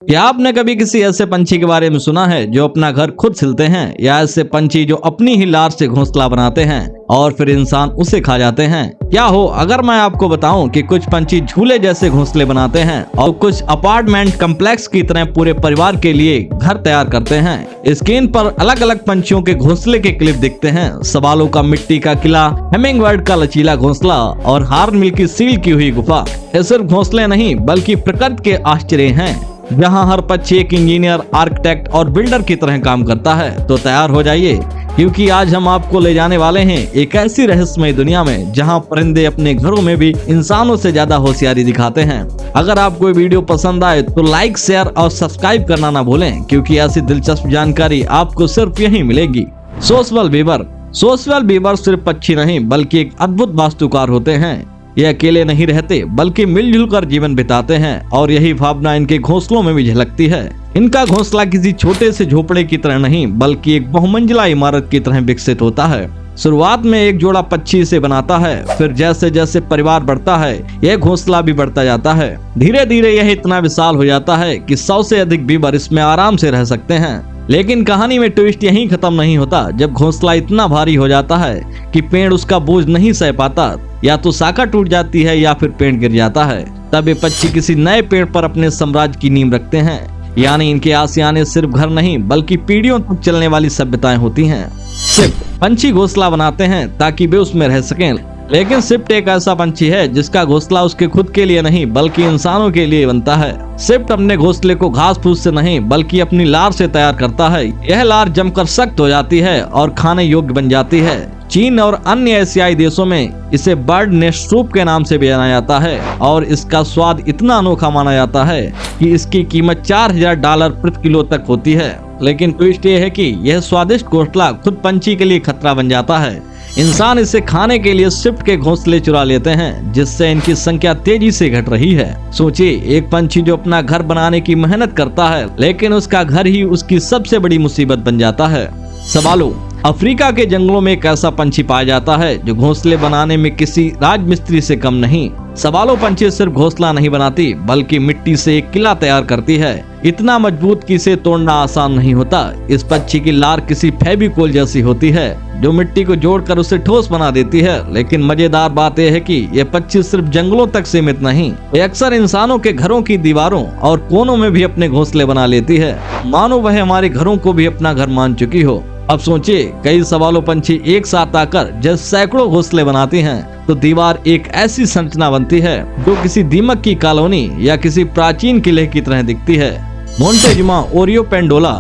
क्या आपने कभी किसी ऐसे पंछी के बारे में सुना है जो अपना घर खुद सिलते हैं, या ऐसे पंछी जो अपनी ही लार से घोंसला बनाते हैं और फिर इंसान उसे खा जाते हैं? क्या हो अगर मैं आपको बताऊं कि कुछ पंछी झूले जैसे घोंसले बनाते हैं और कुछ अपार्टमेंट कम्प्लेक्स की तरह पूरे परिवार के लिए घर तैयार करते हैं। स्क्रीन पर अलग अलग पंछियों के घोंसले के क्लिप दिखते हैं। सवालों का मिट्टी का किला, हेमिंगबर्ड का लचीला घोंसला और हॉर्नबिल की सील की हुई गुफा। ये सिर्फ घोंसले नहीं बल्कि प्रकृति के आश्चर्य हैं, जहां हर पक्षी एक इंजीनियर, आर्किटेक्ट और बिल्डर की तरह काम करता है। तो तैयार हो जाइए, क्योंकि आज हम आपको ले जाने वाले हैं एक ऐसी रहस्यमय दुनिया में जहां परिंदे अपने घरों में भी इंसानों से ज्यादा होशियारी दिखाते हैं। अगर आपको ये वीडियो पसंद आए तो लाइक, शेयर और सब्सक्राइब करना ना भूलें, क्योंकि ऐसी दिलचस्प जानकारी आपको सिर्फ यहीं मिलेगी। Social beaver. सोशल बीवर सिर्फ पक्षी नहीं बल्कि एक अद्भुत वास्तुकार होते हैं। ये अकेले नहीं रहते बल्कि मिलजुल कर जीवन बिताते हैं, और यही भावना इनके घोंसलों में भी झलकती है। इनका घोंसला किसी छोटे से झोपड़े की तरह नहीं बल्कि एक बहुमंजिला इमारत की तरह विकसित होता है। शुरुआत में एक जोड़ा पक्षी इसे बनाता है, फिर जैसे जैसे परिवार बढ़ता है यह घोंसला भी बढ़ता जाता है। धीरे धीरे यह इतना विशाल हो जाता है कि 100 से अधिक बीवर इसमें आराम से रह सकते हैं। लेकिन कहानी में ट्विस्ट यहीं खत्म नहीं होता। जब घोंसला इतना भारी हो जाता है कि पेड़ उसका बोझ नहीं सह पाता, या तो शाखा टूट जाती है या फिर पेड़ गिर जाता है, तब ये पक्षी किसी नए पेड़ पर अपने साम्राज्य की नींव रखते हैं। यानी इनके आशियाने सिर्फ घर नहीं बल्कि पीढ़ियों तक चलने वाली सभ्यताएं होती हैं। सिर्फ पंछी घोंसला बनाते हैं ताकि वे उसमें रह सकें, लेकिन सिफ्ट एक ऐसा पंछी है जिसका घोंसला उसके खुद के लिए नहीं बल्कि इंसानों के लिए बनता है। सिफ्ट अपने घोंसले को घास फूस से नहीं बल्कि अपनी लार से तैयार करता है। यह लार जमकर सख्त हो जाती है और खाने योग्य बन जाती है। चीन और अन्य एशियाई देशों में इसे बर्ड नेस्ट सूप के नाम से भी जाना जाता है, और इसका स्वाद इतना अनोखा माना जाता है कि इसकी कीमत $4000 प्रति किलो तक होती है। लेकिन ट्विस्ट ये है कि यह स्वादिष्ट घोंसला खुद पंछी के लिए खतरा बन जाता है। इंसान इसे खाने के लिए सिफ्ट के घोंसले चुरा लेते हैं, जिससे इनकी संख्या तेजी से घट रही है। सोचिए, एक पंछी जो अपना घर बनाने की मेहनत करता है, लेकिन उसका घर ही उसकी सबसे बड़ी मुसीबत बन जाता है। सवालों। अफ्रीका के जंगलों में एक ऐसा पंछी पाया जाता है जो घोंसले बनाने में किसी राजमिस्त्री से कम नहीं। सवालों पंछी सिर्फ घोंसला नहीं बनाती बल्कि मिट्टी से एक किला तैयार करती है, इतना मजबूत कि इसे तोड़ना आसान नहीं होता। इस पक्षी की लार किसी फेविकोल जैसी होती है जो मिट्टी को जोड़कर उसे ठोस बना देती है। लेकिन मजेदार बात यह है कि यह पक्षी सिर्फ जंगलों तक सीमित नहीं, ये अक्सर इंसानों के घरों की दीवारों और कोनों में भी अपने घोंसले बना लेती है, मानो वह हमारे घरों को भी अपना घर मान चुकी हो। अब सोचिए, कई सवालों पंछी एक साथ आकर जब सैकड़ों घोंसले बनाती हैं, तो दीवार एक ऐसी संरचना बनती है जो किसी दीमक की कॉलोनी या किसी प्राचीन किले की तरह दिखती है। मोंटेजुमा ओरियोपेंडोला।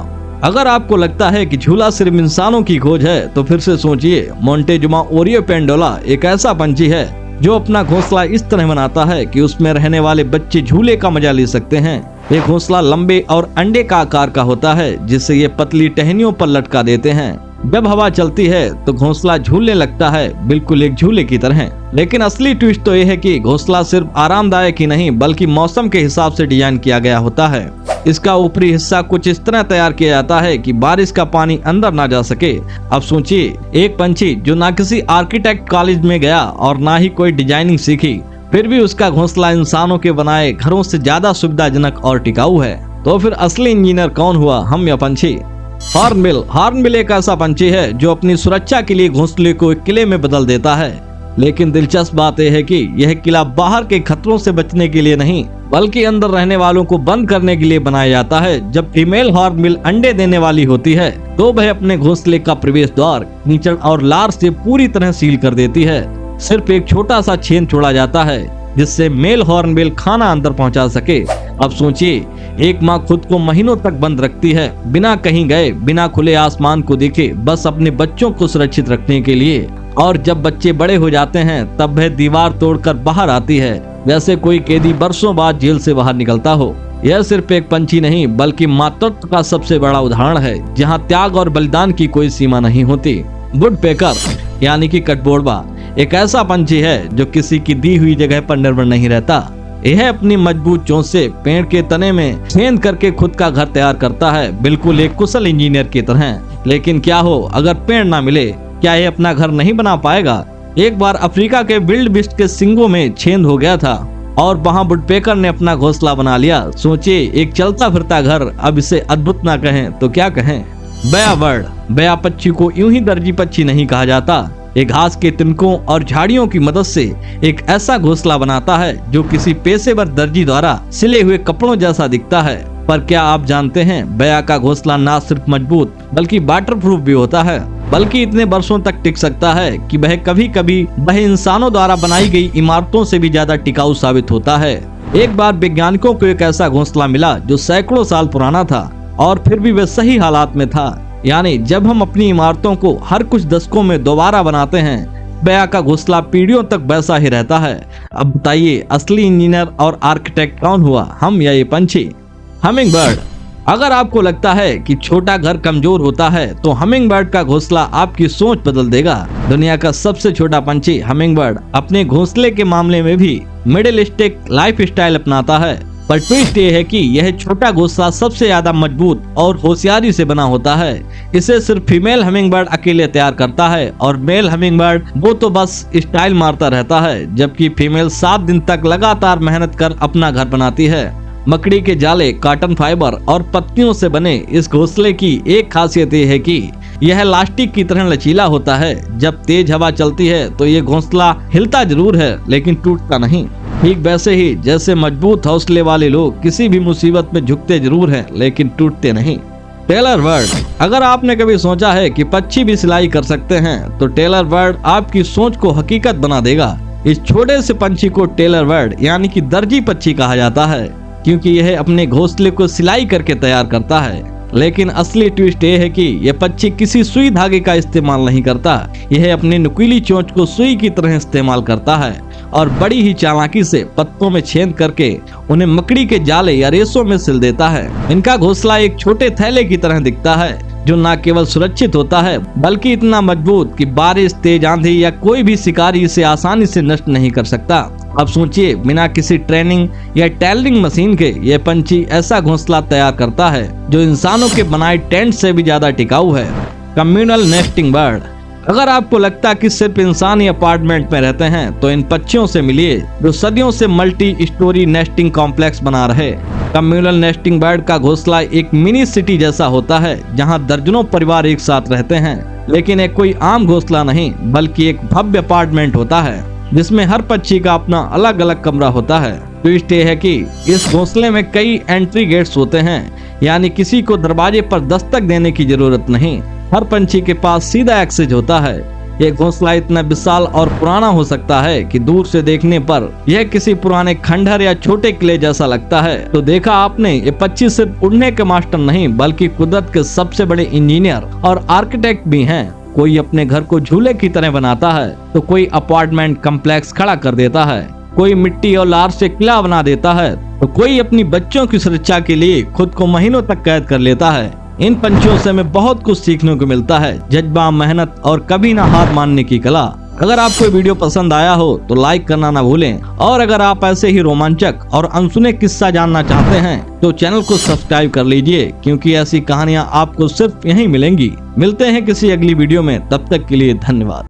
अगर आपको लगता है कि झूला सिर्फ इंसानों की खोज है, तो फिर से सोचिए। मोंटेजुमा ओरियोपेंडोला एक ऐसा पंछी है जो अपना घोंसला इस तरह बनाता है कि उसमें रहने वाले बच्चे झूले का मजा ले सकते हैं। ये घोंसला लंबे और अंडे का आकार का होता है, जिससे ये पतली टहनियों पर लटका देते हैं। जब हवा चलती है तो घोंसला झूलने लगता है, बिल्कुल एक झूले की तरह। लेकिन असली ट्विस्ट तो ये है कि घोंसला सिर्फ आरामदायक ही नहीं बल्कि मौसम के हिसाब से डिजाइन किया गया होता है। इसका ऊपरी हिस्सा कुछ इस तरह तैयार किया जाता है कि बारिश का पानी अंदर ना जा सके। अब सोचिए, एक पंछी जो ना किसी आर्किटेक्ट कॉलेज में गया और ना ही कोई डिजाइनिंग सीखी, फिर भी उसका घोंसला इंसानों के बनाए घरों से ज्यादा सुविधाजनक और टिकाऊ है। तो फिर असली इंजीनियर कौन हुआ, हम या पंछी? हॉर्नबिल। हॉर्नबिल एक ऐसा पंछी है जो अपनी सुरक्षा के लिए घोंसले को एक किले में बदल देता है। लेकिन दिलचस्प बात यह है कि यह किला बाहर के खतरों से बचने के लिए नहीं बल्कि अंदर रहने वालों को बंद करने के लिए बनाया जाता है। जब फीमेल हॉर्नबिल अंडे देने वाली होती है तो वह अपने घोंसले का प्रवेश द्वार कीचड़ और लार से पूरी तरह सील कर देती है। सिर्फ एक छोटा सा छेद छोड़ा जाता है जिससे मेल हॉर्नबिल खाना अंदर पहुंचा सके। अब सोचिए, एक माँ खुद को महीनों तक बंद रखती है, बिना कहीं गए, बिना खुले आसमान को देखे, बस अपने बच्चों को सुरक्षित रखने के लिए। और जब बच्चे बड़े हो जाते हैं तब वह दीवार तोड़कर बाहर आती है, जैसे कोई कैदी बरसों बाद जेल से बाहर निकलता हो। यह सिर्फ एक पंछी नहीं बल्कि मातृत्व का सबसे बड़ा उदाहरण है, जहाँ त्याग और बलिदान की कोई सीमा नहीं होती। वुडपेकर यानी कि कटबोड़वा एक ऐसा पंछी है जो किसी की दी हुई जगह पर निर्भर नहीं रहता। यह अपनी मजबूत चोंच से पेड़ के तने में छेद करके खुद का घर तैयार करता है, बिल्कुल एक कुशल इंजीनियर की तरह। लेकिन क्या हो अगर पेड़ ना मिले, क्या यह अपना घर नहीं बना पाएगा? एक बार अफ्रीका के विल्ड बीस्ट के सींगों में छेद हो गया था और वहाँ वुडपेकर ने अपना घोंसला बना लिया। सोचिए, एक चलता फिरता घर, अब इसे अद्भुत ना कहें तो क्या कहें। बया बर्ड, बया पक्षी को यूं ही दर्जी पक्षी नहीं कहा जाता। ये घास के तिनकों और झाड़ियों की मदद से एक ऐसा घोंसला बनाता है जो किसी पेशेवर दर्जी द्वारा सिले हुए कपड़ों जैसा दिखता है। पर क्या आप जानते हैं, बया का घोंसला न सिर्फ मजबूत बल्कि वाटरप्रूफ भी होता है, बल्कि इतने वर्षों तक टिक सकता है कि वह कभी कभी वह इंसानों द्वारा बनाई गई इमारतों से भी ज्यादा टिकाऊ साबित होता है। एक बार वैज्ञानिकों को एक ऐसा घोंसला मिला जो सैकड़ों साल पुराना था और फिर भी वह सही हालात में था। यानी जब हम अपनी इमारतों को हर कुछ दशकों में दोबारा बनाते हैं, बया का घोंसला पीढ़ियों तक वैसा ही रहता है। अब बताइए, असली इंजीनियर और आर्किटेक्ट कौन हुआ, हम या ये पंछी? Humming bird. अगर आपको लगता है कि छोटा घर कमजोर होता है तो हमिंग बर्ड का घोंसला आपकी सोच बदल देगा। दुनिया का सबसे छोटा पंछी हमिंग बर्ड अपने घोंसले के मामले में भी मिडिलिस्टिक लाइफ स्टाइल अपनाता है। पर ट्विस्ट ये है कि यह छोटा घोंसला सबसे ज्यादा मजबूत और होशियारी से बना होता है। इसे सिर्फ फीमेल हमिंग बर्ड अकेले तैयार करता है और मेल हमिंग बर्ड वो तो बस स्टाइल मारता रहता है, जबकि फीमेल 7 दिन तक लगातार मेहनत कर अपना घर बनाती है। मकड़ी के जाले, कॉटन फाइबर और पत्तियों से बने इस घोंसले की एक खासियत ये है कि यह इलास्टिक की तरह लचीला होता है। जब तेज हवा चलती है तो ये घोंसला हिलता जरूर है लेकिन टूटता नहीं। ठीक वैसे ही जैसे मजबूत हौसले वाले लोग किसी भी मुसीबत में झुकते जरूर हैं लेकिन टूटते नहीं। Tailor bird. अगर आपने कभी सोचा है कि पक्षी भी सिलाई कर सकते हैं तो टेलर बर्ड आपकी सोच को हकीकत बना देगा। इस छोटे से पंछी को टेलर बर्ड यानी कि दर्जी पक्षी कहा जाता है क्योंकि यह अपने घोंसले को सिलाई करके तैयार करता है। लेकिन असली ट्विस्ट ये है कि यह पक्षी किसी सुई धागे का इस्तेमाल नहीं करता। यह अपनी नुकीली चोंच को सुई की तरह इस्तेमाल करता है और बड़ी ही चालाकी से पत्तों में छेद करके उन्हें मकड़ी के जाले या रेशों में सिल देता है। इनका घोंसला एक छोटे थैले की तरह दिखता है जो न केवल सुरक्षित होता है बल्कि इतना मजबूत कि बारिश, तेज आंधी या कोई भी शिकारी इसे आसानी से नष्ट नहीं कर सकता। अब सोचिए, बिना किसी ट्रेनिंग या टेलरिंग मशीन के यह पंछी ऐसा घोंसला तैयार करता है जो इंसानों के बनाए टेंट से भी ज्यादा टिकाऊ है। Communal nesting bird. अगर आपको लगता कि सिर्फ इंसान ही अपार्टमेंट में रहते हैं तो इन पक्षियों से मिलिए जो सदियों से मल्टी स्टोरी नेस्टिंग कॉम्प्लेक्स बना रहे। कम्युनल नेस्टिंग बर्ड का घोंसला एक मिनी सिटी जैसा होता है जहां दर्जनों परिवार एक साथ रहते हैं। लेकिन एक कोई आम घोंसला नहीं बल्कि एक भव्य अपार्टमेंट होता है जिसमें हर पक्षी का अपना अलग अलग कमरा होता है। ट्विस्ट ये है कि इस घोंसले में कई एंट्री गेट्स होते हैं, यानी किसी को दरवाजे पर दस्तक देने की जरूरत नहीं। हर पंछी के पास सीधा एक्सेस होता है। यह घोंसला इतना विशाल और पुराना हो सकता है कि दूर से देखने पर यह किसी पुराने खंडहर या छोटे किले जैसा लगता है। तो देखा आपने, ये पक्षी सिर्फ उड़ने के मास्टर नहीं बल्कि कुदरत के सबसे बड़े इंजीनियर और आर्किटेक्ट भी हैं। कोई अपने घर को झूले की तरह बनाता है तो कोई अपार्टमेंट कम्प्लेक्स खड़ा कर देता है, कोई मिट्टी और लार से किला बना देता है तो कोई अपनी बच्चों की सुरक्षा के लिए खुद को महीनों तक कैद कर लेता है। इन पंछियों से हमें बहुत कुछ सीखने को मिलता है, जज्बा, मेहनत और कभी ना हार मानने की कला। अगर आपको वीडियो पसंद आया हो तो लाइक करना ना भूलें और अगर आप ऐसे ही रोमांचक और अनसुने किस्सा जानना चाहते हैं तो चैनल को सब्सक्राइब कर लीजिए क्योंकि ऐसी कहानियां आपको सिर्फ यहीं मिलेंगी। मिलते हैं किसी अगली वीडियो में, तब तक के लिए धन्यवाद।